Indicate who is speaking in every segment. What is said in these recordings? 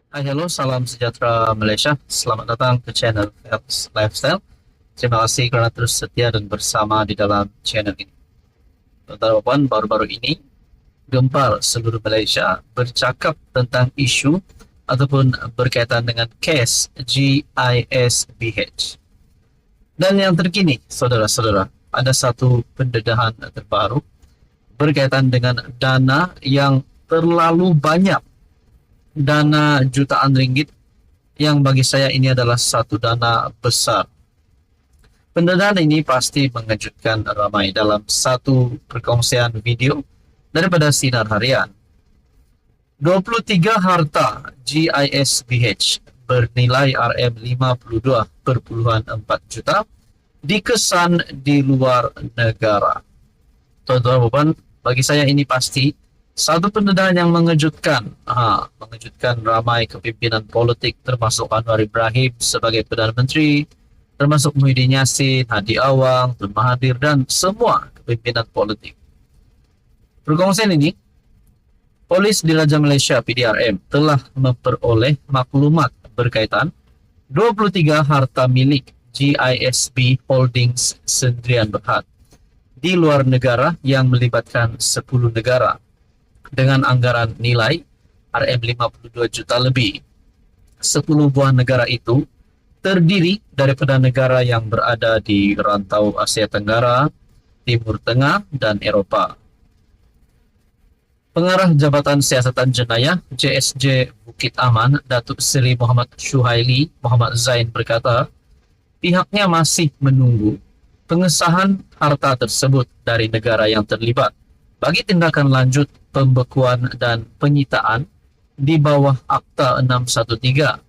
Speaker 1: Halo, salam sejahtera Malaysia. Selamat datang ke channel Phelps Lifestyle. Terima kasih kerana terus setia dan bersama di dalam channel ini. Tuan-tuan, baru-baru ini gempar seluruh Malaysia bercakap tentang isu ataupun berkaitan dengan kes GISBH. Dan yang terkini, saudara-saudara, ada satu pendedahan terbaru berkaitan dengan dana yang terlalu banyak, dana jutaan ringgit, yang bagi saya ini adalah satu dana besar. Pendedahan ini pasti mengejutkan ramai dalam satu perkongsian video daripada Sinar Harian. 23 harta GISBH bernilai RM52.4 juta dikesan di luar negara. Tuan-tuan, bagi saya ini pasti satu pendedahan yang mengejutkan. Mengejutkan ramai kepimpinan politik, termasuk Anwar Ibrahim sebagai Perdana Menteri, termasuk Muhyiddin Yassin, Hadi Awang, Tun Mahathir, dan semua kepimpinan politik. Perkongsian ini, Polis Diraja Malaysia PDRM telah memperoleh maklumat berkaitan 23 harta milik GISB Holdings Sendirian Berhad di luar negara yang melibatkan 10 negara dengan anggaran nilai RM52 juta lebih. 10 buah negara itu terdiri daripada negara yang berada di rantau Asia Tenggara, Timur Tengah, dan Eropah. Pengarah Jabatan Siasatan Jenayah JSJ Bukit Aman, Datuk Seri Muhammad Shuhaili Muhammad Zain berkata, pihaknya masih menunggu pengesahan harta tersebut dari negara yang terlibat bagi tindakan lanjut pembekuan dan penyitaan di bawah Akta 613.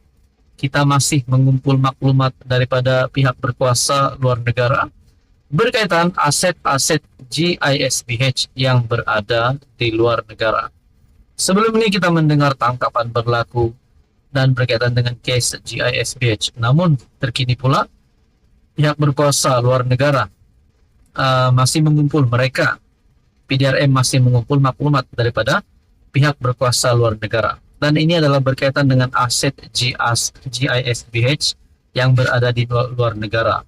Speaker 1: Kita masih mengumpul maklumat daripada pihak berkuasa luar negara berkaitan aset-aset GISBH yang berada di luar negara. Sebelum ini kita mendengar tangkapan berlaku dan berkaitan dengan kes GISBH. Namun terkini pula pihak berkuasa luar negara masih mengumpul mereka. PDRM masih mengumpul maklumat daripada pihak berkuasa luar negara. Dan ini adalah berkaitan dengan aset GISBH yang berada di luar negara.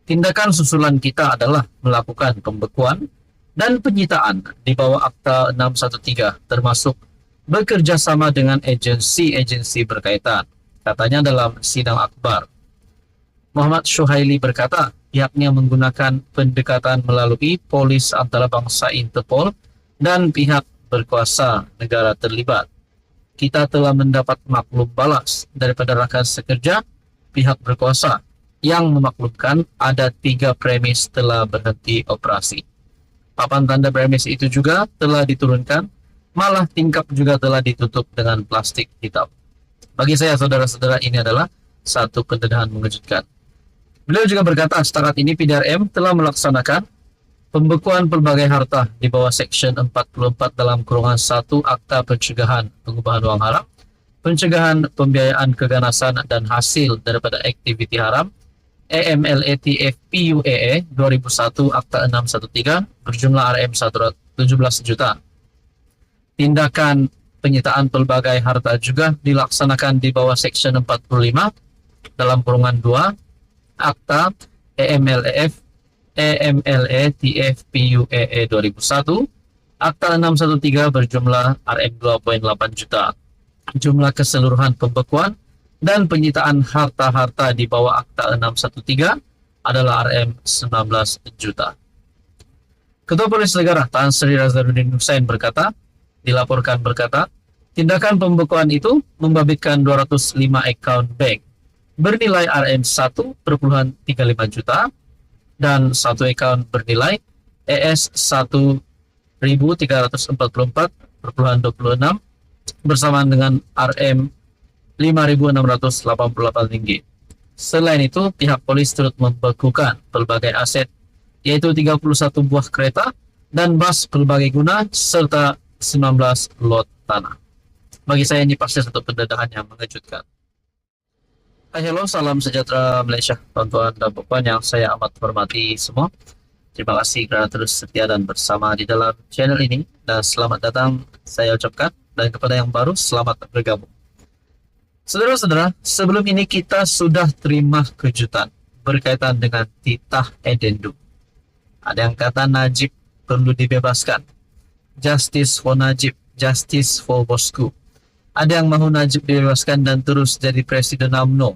Speaker 1: Tindakan susulan kita adalah melakukan pembekuan dan penyitaan di bawah Akta 613, termasuk bekerjasama dengan agensi-agensi berkaitan, katanya dalam sidang akbar. Muhammad Shuhaili berkata, pihaknya menggunakan pendekatan melalui polis antarabangsa Interpol dan pihak berkuasa negara terlibat. Kita telah mendapat maklum balas daripada rakan sekerja pihak berkuasa yang memaklumkan ada 3 premis telah berhenti operasi. Papan tanda premis itu juga telah diturunkan, malah tingkap juga telah ditutup dengan plastik hitam. Bagi saya, saudara-saudara, ini adalah satu pendedahan mengejutkan. Beliau juga berkata, setakat ini PDRM telah melaksanakan pembekuan pelbagai harta di bawah Seksyen 44 dalam kurungan 1 Akta Pencegahan Pengubahan Wang Haram, Pencegahan Pembiayaan Keganasan dan Hasil daripada Aktiviti Haram, AMLATF PUAA 2001 Akta 613 berjumlah RM17 juta. Tindakan penyitaan pelbagai harta juga dilaksanakan di bawah Seksyen 45 dalam kurungan 2 Akta AMLATF PUAA 2001 Akta 613 berjumlah RM2.8 juta. Jumlah keseluruhan pembekuan dan penyitaan harta-harta di bawah Akta 613 adalah RM19 juta. Ketua Polis Negara Tan Sri Razarudin Hussein dilaporkan berkata, tindakan pembekuan itu membabitkan 205 akaun bank bernilai RM1.35 juta dan 1 akaun bernilai ES1344.26 bersamaan dengan RM5.688. Selain itu, pihak polis turut membekukan pelbagai aset, yaitu 31 buah kereta dan bas pelbagai guna, serta 19 lot tanah. Bagi saya ini pasti satu pendedahan yang mengejutkan. Halo, salam sejahtera Malaysia, tuan-tuan dan puan yang saya amat hormati semua. Terima kasih kerana terus setia dan bersama di dalam channel ini, dan selamat datang saya ucapkan, dan kepada yang baru, selamat bergabung. Saudara-saudara, sebelum ini kita sudah terima kejutan berkaitan dengan titah edendum. Ada yang kata Najib perlu dibebaskan. Justice for Najib, justice for bosku. Ada yang mahu Najib dibebaskan dan terus jadi Presiden UMNO.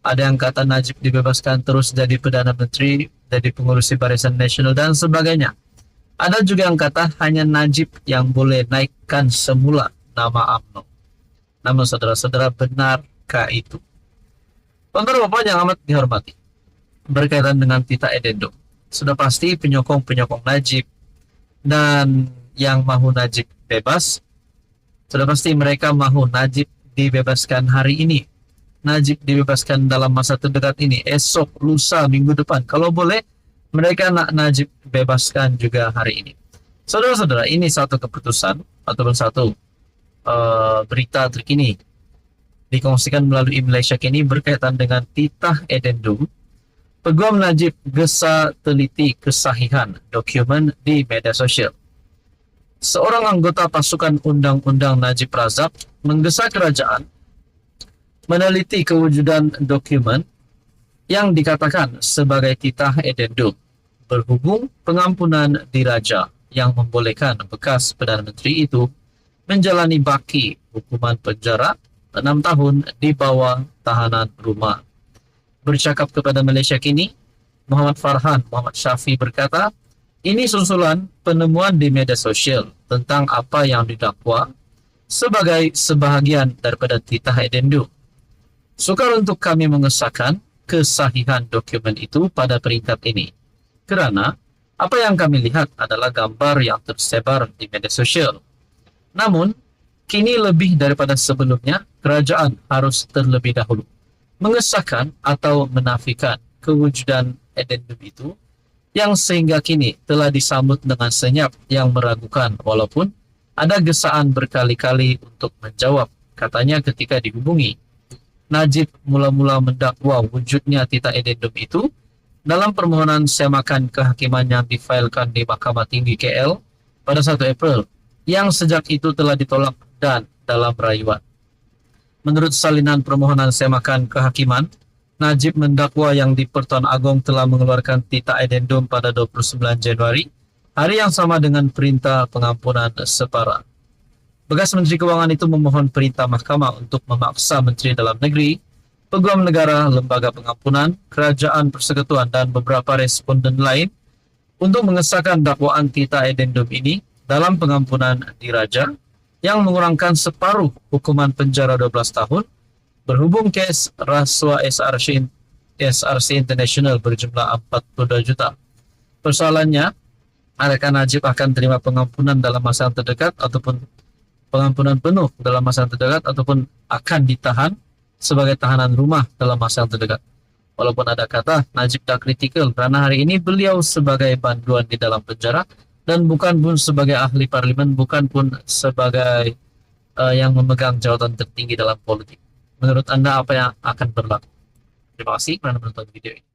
Speaker 1: Ada yang kata Najib dibebaskan terus jadi Perdana Menteri, jadi pengurusi Barisan Nasional dan sebagainya. Ada juga yang kata hanya Najib yang boleh naikkan semula nama UMNO. Namun saudara-saudara, benarkah itu? Tuan-tuan Bapak yang amat dihormati, berkaitan dengan titah edendum, sudah pasti penyokong-penyokong Najib dan yang mahu Najib bebas, sudah pasti mereka mahu Najib dibebaskan hari ini. Najib dibebaskan dalam masa terdekat ini, esok, lusa, minggu depan. Kalau boleh, mereka nak Najib bebaskan juga hari ini. Saudara-saudara, ini satu keputusan ataupun satu berita terkini dikongsikan melalui Malaysia Kini berkaitan dengan titah edendum. Peguam Najib gesa teliti kesahihan dokumen di media sosial. Seorang anggota pasukan undang-undang Najib Razak menggesa kerajaan meneliti kewujudan dokumen yang dikatakan sebagai titah edendum berhubung pengampunan diraja yang membolehkan bekas Perdana Menteri itu menjalani baki hukuman penjara 6 tahun di bawah tahanan rumah. Bercakap kepada Malaysia Kini, Muhammad Farhan Muhammad Syafi berkata, ini susulan penemuan di media sosial tentang apa yang didakwa sebagai sebahagian daripada titah edendum. Sukar untuk kami mengesahkan kesahihan dokumen itu pada peringkat ini, kerana apa yang kami lihat adalah gambar yang tersebar di media sosial. Namun, kini lebih daripada sebelumnya, kerajaan harus terlebih dahulu mengesahkan atau menafikan kewujudan edendum itu yang sehingga kini telah disambut dengan senyap yang meragukan walaupun ada gesaan berkali-kali untuk menjawab. Katanya ketika dihubungi, Najib mula-mula mendakwa wujudnya titah edendum itu dalam permohonan semakan kehakiman yang difailkan di Mahkamah Tinggi KL pada 1 April yang sejak itu telah ditolak dan dalam rayuan. Menurut salinan permohonan semakan kehakiman, Najib mendakwa yang di Pertuan Agong telah mengeluarkan titah edendum pada 29 Januari, hari yang sama dengan perintah pengampunan separa. Bekas Menteri Kewangan itu memohon perintah mahkamah untuk memaksa Menteri Dalam Negeri, Peguam Negara, Lembaga Pengampunan, Kerajaan Persekutuan dan beberapa responden lain untuk mengesahkan dakwaan titah edendum ini dalam pengampunan diraja yang mengurangkan separuh hukuman penjara 12 tahun berhubung kes rasuah SRC International berjumlah 42 juta. Persoalannya, adakah Najib akan terima pengampunan dalam masa yang terdekat ataupun pengampunan penuh dalam masa yang terdekat ataupun akan ditahan sebagai tahanan rumah dalam masa yang terdekat. Walaupun ada kata Najib tak kritikal kerana hari ini beliau sebagai banduan di dalam penjara dan bukan pun sebagai ahli parlimen, bukan pun sebagai yang memegang jawatan tertinggi dalam politik. Menurut anda apa yang akan berlaku? Terima kasih kerana menonton video ini.